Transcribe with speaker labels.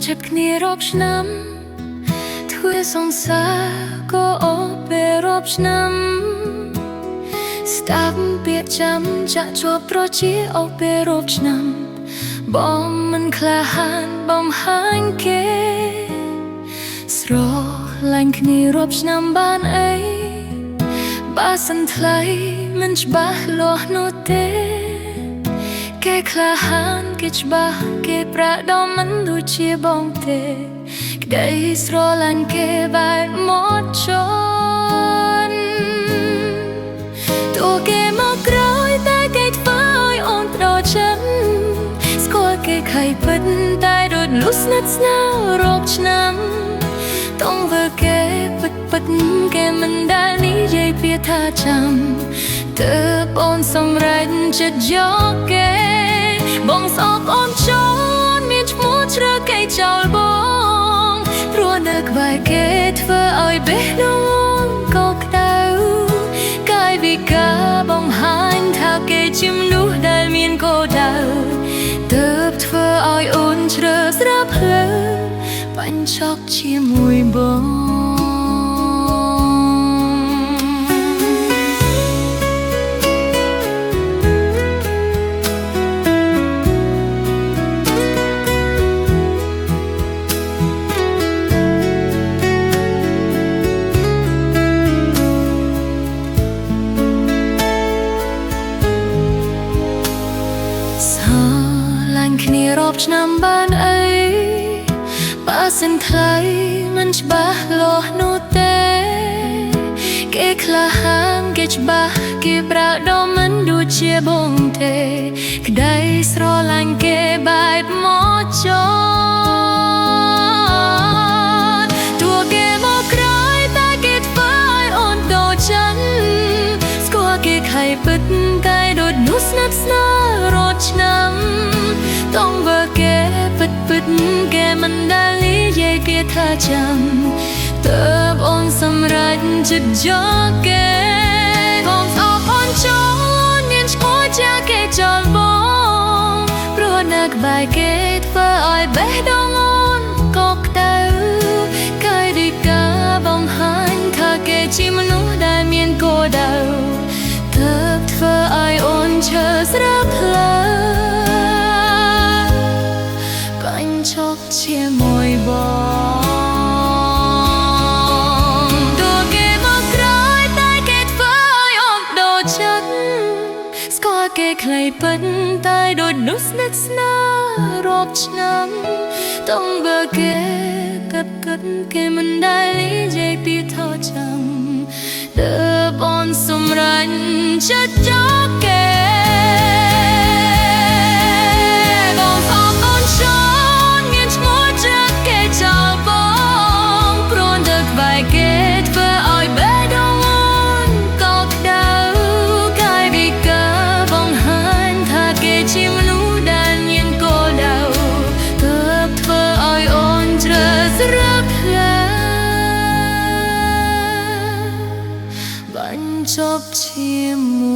Speaker 1: จ็บគ្នារាប់ឆ្នាំធ្វើសង្សារក៏អូបពេលរាប់ឆ្នាំស្ដាប់ពាក្យចាំចាក់ជាប់ប្រជាអូបពេលរាប់ឆ្នាំបងមិនក្លាហានបំហាញគេស្រឡាញ់គ្នារាប់ឆ្នាំបានអីបើសិនថ្លៃមិនច្បាស់លាស់នោះទេគេក្លាហានគេច្បាស់គេប្រាដមមិនដូចជាបងទេក្តីស្រឡាញ់គេបែបមកជន់តួគេមកក្រោយតែគេធ្វើឲ្យអូនប្រចាំស្គាល់គេខៃពិតតែដូចលុះស្និទ្ធស្នាលរកឆ្នាំតងវើគេពិតគេមិនដែលនិយាយពាក្យថាចាំទើបអូនសម្រេចចិត្តយកគេបងសោកអូនចោលមានឈ្មោះជ្រើគេចោលបងព្រោះនៅក្បែរគេធ្វើឲ្យបេះដូងក៏ក្តៅកាយវិការបង្ហាញថាគេជាមនុស្សដែលមានគោលដៅទើបធ្វើឲ្យអូនជ្រើស្រាប់ភ្លើបញ្ចុកជាមួយបងគ្នារាប់ឆ្នាំបានអីបើសិនថ្លៃមិនច្បាស់លាស់នោះទេគេក្លាហានគេច្បាស់គេប្រាដមមិនដូចជាបងទេក្តីស្រឡាញ់គេបែបមកចត់តួគេមកក្រោយតែគេធ្វើឲ្យអូនតូចចិនស្គាល់គេខៃពិតតែដូចនោះស្និទ្ធស្នាលរត់ឆ្នាំតងវើគេពិតគេមិនដែលនិយាយពាក្យថាចាំទើបអូនសម្រេចចិត្តយកគេបងអបអូនចោលមានឈ្មោះចាគេចោលបងព្រោះនៅក្បែរគេធ្វើឲ្យបេះដូងអូនក៏ក្តៅកាយវិការបង្ហាញថាគេជាមនុស្សដែលមានគោលដៅទើបធ្វើឲ្យអូនឈើស្រាប់ភ្លើជប់ជាមួយបងតួគេមកក្រោយតែគេធ្វើឲ្យអូនដូចចិត្តស្គាល់គេខ្លីពិតតែដូចនោះស្និទ្ធស្នាលរាប់ឆ្នាំតងបើគេគិតគេមិនដែលនិយាយពីថោចាំទើបអូនសម្រេចចិត្តយកគេបញ្ចប់ជាមួយ